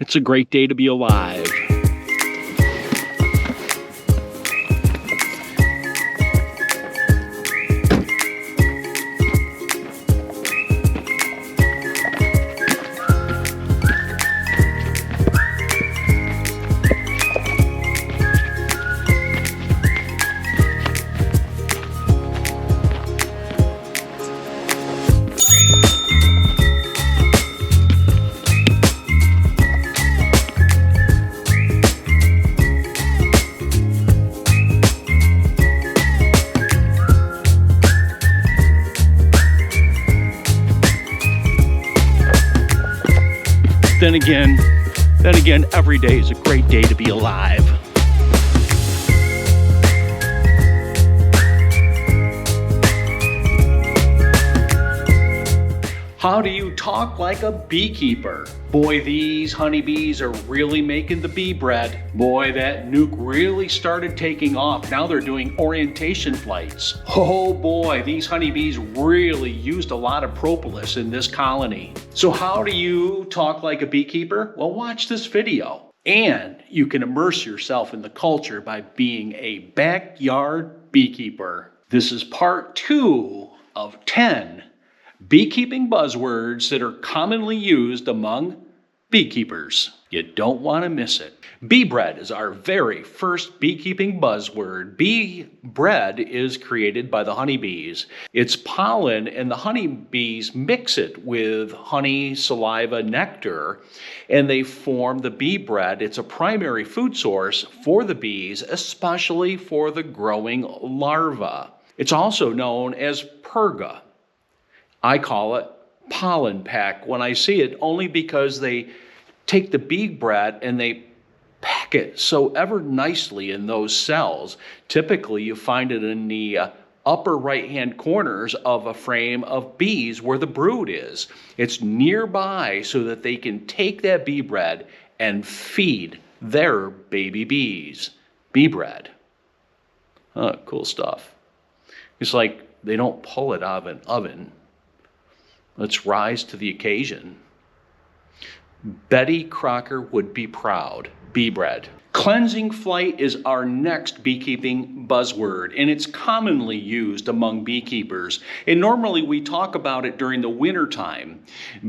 It's a great day to be alive. Then again, every day is a great day to be alive. How do you talk like a beekeeper? Boy, these honeybees are really making the bee bread. Boy, that nuke really started taking off. Now they're doing orientation flights. Oh boy, these honeybees really used a lot of propolis in this colony. So how do you talk like a beekeeper? Well, watch this video. And you can immerse yourself in the culture by being a backyard beekeeper. This is part 2 of 10 beekeeping buzzwords that are commonly used among beekeepers. You don't want to miss it. Bee bread is our very first beekeeping buzzword. Bee bread is created by the honeybees. It's pollen, and the honeybees mix it with honey, saliva, nectar, and they form the bee bread. It's a primary food source for the bees, especially for the growing larvae. It's also known as purga. I call it pollen pack when I see it, only because they take the bee bread and they pack it so ever nicely in those cells. Typically, you find it in the upper right-hand corners of a frame of bees where the brood is. It's nearby so that they can take that bee bread and feed their baby bees. Bee bread. Oh, cool stuff. It's like they don't pull it out of an oven. Let's rise to the occasion. Betty Crocker would be proud. Bee bread. Cleansing flight is our next beekeeping buzzword, and it's commonly used among beekeepers. And normally we talk about it during the winter time.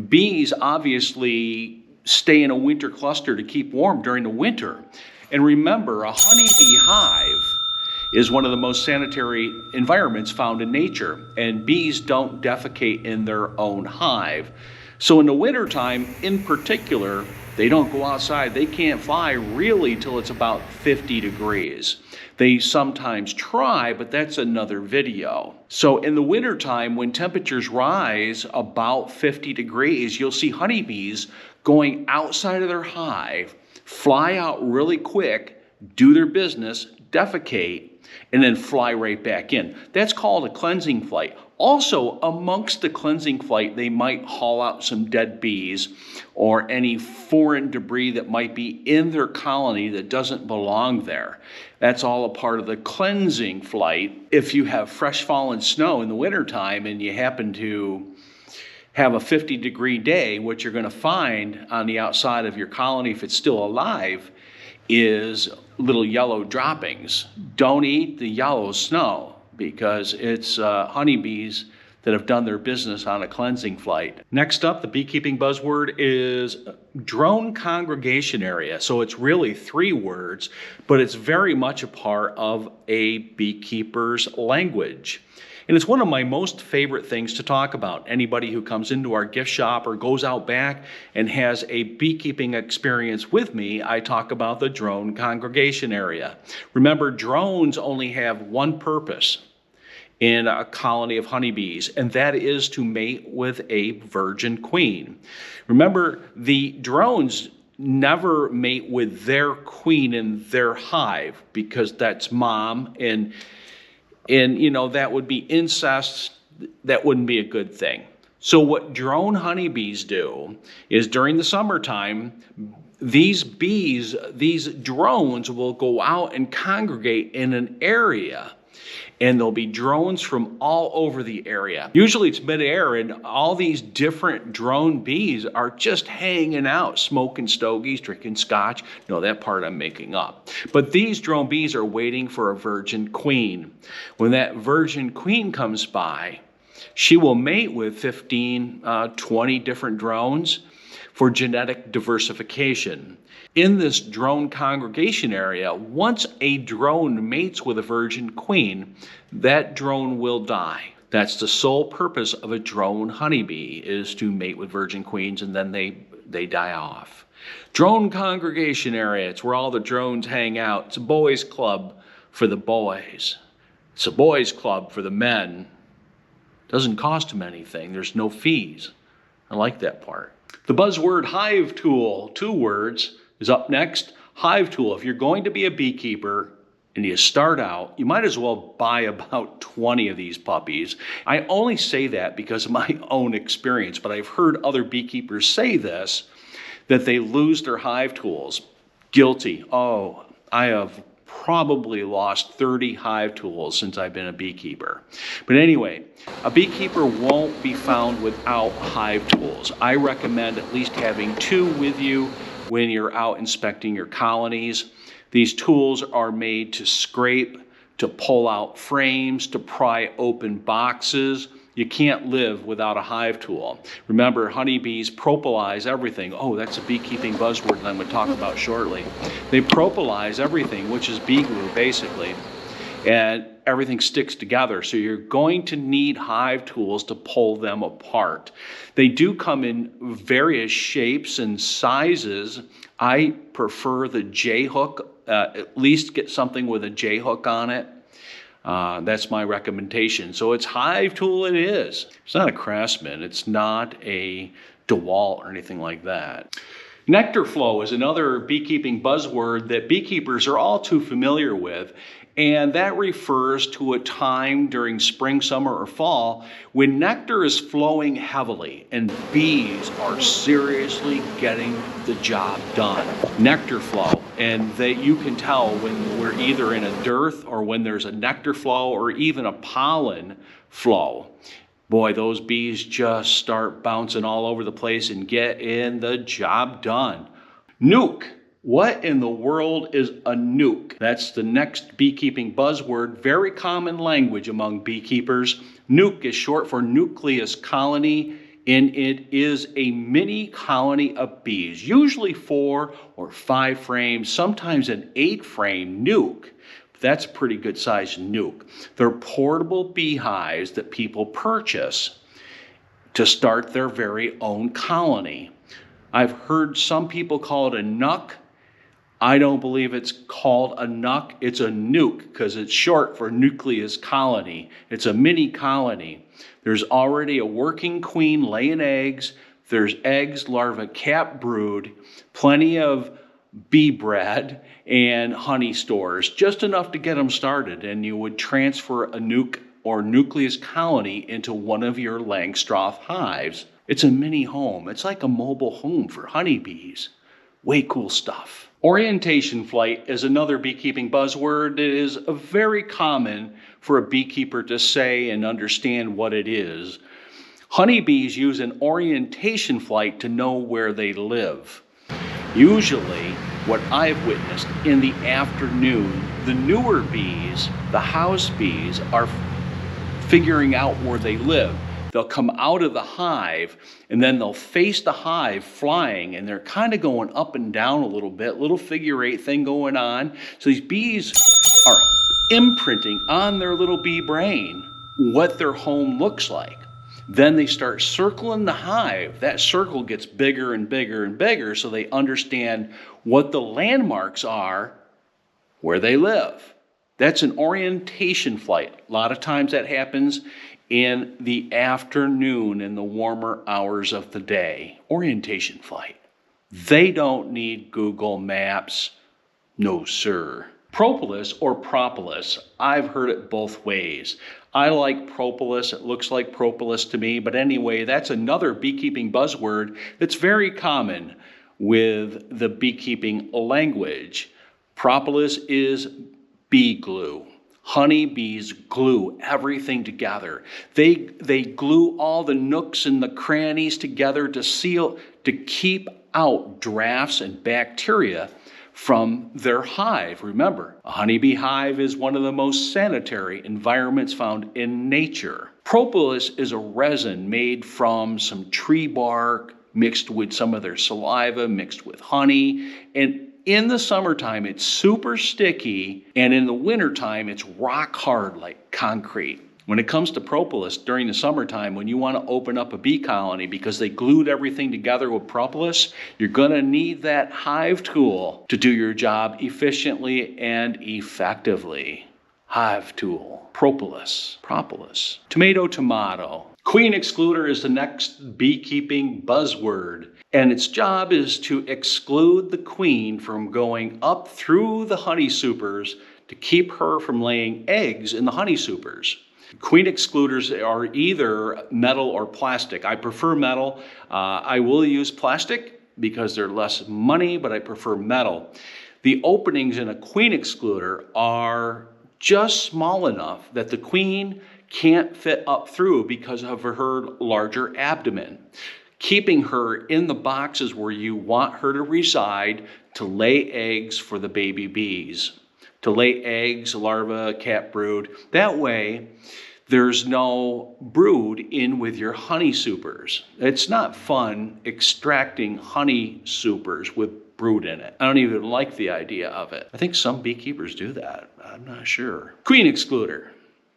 Bees obviously stay in a winter cluster to keep warm during the winter. And remember, a honeybee hive is one of the most sanitary environments found in nature, and bees don't defecate in their own hive. So in the wintertime, in particular, they don't go outside. They can't fly really till it's about 50 degrees. They sometimes try, but that's another video. So in the wintertime, when temperatures rise about 50 degrees, you'll see honeybees going outside of their hive, fly out really quick, do their business, defecate, and then fly right back in. That's called a cleansing flight. Also, amongst the cleansing flight, they might haul out some dead bees or any foreign debris that might be in their colony that doesn't belong there. That's all a part of the cleansing flight. If you have fresh fallen snow in the wintertime and you happen to have a 50-degree day, what you're going to find on the outside of your colony, if it's still alive, is little yellow droppings. Don't eat the yellow snow because it's honeybees that have done their business on a cleansing flight. Next up, the beekeeping buzzword is drone congregation area. So it's really 3 words, but it's very much a part of a beekeeper's language. And it's one of my most favorite things to talk about. Anybody who comes into our gift shop or goes out back and has a beekeeping experience with me, I talk about the drone congregation area. Remember, drones only have one purpose in a colony of honeybees, and that is to mate with a virgin queen. Remember, the drones never mate with their queen in their hive because that's mom, and you know, that would be incest. That wouldn't be a good thing. So what drone honeybees do is during the summertime, these bees, these drones will go out and congregate in an area And there'll be drones from all over the area. Usually it's midair, and all these different drone bees are just hanging out, smoking stogies, drinking scotch. No, that part I'm making up. But these drone bees are waiting for a virgin queen. When that virgin queen comes by, she will mate with 15, 20 different drones for genetic diversification. In this drone congregation area, once a drone mates with a virgin queen, that drone will die. That's the sole purpose of a drone honeybee, is to mate with virgin queens, and then they die off. Drone congregation area, it's where all the drones hang out. It's a boys' club for the boys. It's a boys' club for the men. Doesn't cost them anything. There's no fees. I like that part. The buzzword Hive Tool, 2 words, is up next. Hive Tool. If you're going to be a beekeeper and you start out, you might as well buy about 20 of these puppies. I only say that because of my own experience, but I've heard other beekeepers say this, that they lose their hive tools. Guilty. Oh, I have probably lost 30 hive tools since I've been a beekeeper. But anyway, a beekeeper won't be found without hive tools. I recommend at least having 2 with you when you're out inspecting your colonies. These tools are made to scrape, to pull out frames, to pry open boxes. You can't live without a hive tool. Remember, honeybees propolis everything. Oh, that's a beekeeping buzzword that I'm going to talk about shortly. They propolis everything, which is bee glue, basically. And everything sticks together. So you're going to need hive tools to pull them apart. They do come in various shapes and sizes. I prefer the J-hook. At least get something with a J-hook on it. That's my recommendation. So it's hive tool it is. It's not a Craftsman. It's not a DeWalt or anything like that. Nectar flow is another beekeeping buzzword that beekeepers are all too familiar with, and that refers to a time during spring, summer, or fall when nectar is flowing heavily and bees are seriously getting the job done. Nectar flow, and that you can tell when we're either in a dearth or when there's a nectar flow or even a pollen flow. Boy, those bees just start bouncing all over the place and getting the job done. Nuke. What in the world is a nuke? That's the next beekeeping buzzword, very common language among beekeepers. Nuke is short for nucleus colony, and it is a mini colony of bees, usually 4 or 5 frames, sometimes an 8-frame nuke. That's a pretty good sized nuke. They're portable beehives that people purchase to start their very own colony. I've heard some people call it a nuck. I don't believe it's called a nuck. It's a nuke because it's short for nucleus colony. It's a mini colony. There's already a working queen laying eggs. There's eggs, larvae, cap brood, plenty of bee bread, and honey stores, just enough to get them started. And you would transfer a nuke or nucleus colony into one of your Langstroth hives. It's a mini home. It's like a mobile home for honeybees. Way cool stuff. Orientation flight is another beekeeping buzzword. It is very common for a beekeeper to say and understand what it is. Honeybees use an orientation flight to know where they live. Usually, what I've witnessed in the afternoon, the newer bees, the house bees, are figuring out where they live. They'll come out of the hive and then they'll face the hive flying, and they're kind of going up and down a little bit, little figure 8 thing going on. So these bees are imprinting on their little bee brain what their home looks like. Then they start circling the hive. That circle gets bigger and bigger and bigger so they understand what the landmarks are where they live. That's an orientation flight. A lot of times that happens in the afternoon, in the warmer hours of the day. Orientation flight. They don't need Google Maps. No, sir. Propolis or Propolis, I've heard it both ways. I like Propolis. It looks like Propolis to me. But anyway, that's another beekeeping buzzword that's very common with the beekeeping language. Propolis is bee glue. Honeybees glue everything together. They glue all the nooks and the crannies together to keep out drafts and bacteria from their hive. Remember, a honeybee hive is one of the most sanitary environments found in nature. Propolis is a resin made from some tree bark mixed with some of their saliva, mixed with honey. And in the summertime, it's super sticky, and in the wintertime, it's rock hard like concrete. When it comes to propolis during the summertime, when you want to open up a bee colony because they glued everything together with propolis, you're going to need that hive tool to do your job efficiently and effectively. Hive tool, propolis, tomato. Queen excluder is the next beekeeping buzzword, and its job is to exclude the queen from going up through the honey supers to keep her from laying eggs in the honey supers. Queen excluders are either metal or plastic. I prefer metal. I will use plastic because they're less money, but I prefer metal. The openings in a queen excluder are just small enough that the queen can't fit up through because of her larger abdomen, keeping her in the boxes where you want her to reside to lay eggs for the baby bees, to lay eggs, larvae, cat brood. That way, there's no brood in with your honey supers. It's not fun extracting honey supers with brood in it. I don't even like the idea of it. I think some beekeepers do that. I'm not sure. Queen excluder.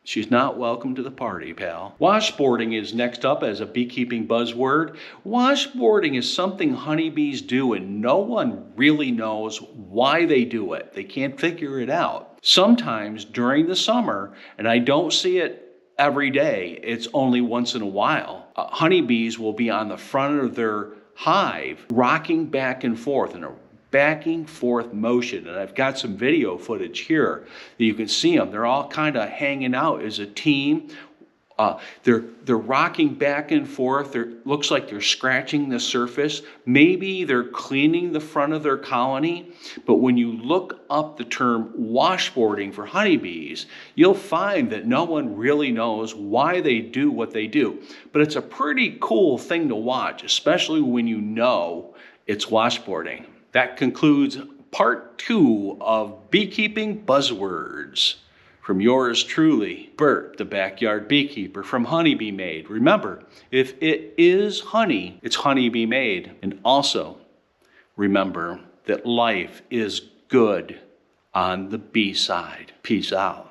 She's not welcome to the party, pal. Washboarding is next up as a beekeeping buzzword. Washboarding is something honeybees do and no one really knows why they do it. They can't figure it out. Sometimes during the summer, and I don't see it every day, it's only once in a while, honeybees will be on the front of their hive rocking back and forth in a backing forth motion. And I've got some video footage here that you can see them. They're all kind of hanging out as a team. They're rocking back and forth. Looks like they're scratching the surface. Maybe they're cleaning the front of their colony. But when you look up the term washboarding for honeybees, you'll find that no one really knows why they do what they do. But it's a pretty cool thing to watch, especially when you know it's washboarding. That concludes part 2 of Beekeeping Buzzwords. From yours truly, Burt, the backyard beekeeper from Honeybee Made. Remember, if it is honey, it's honeybee made. And also, remember that life is good on the bee side. Peace out.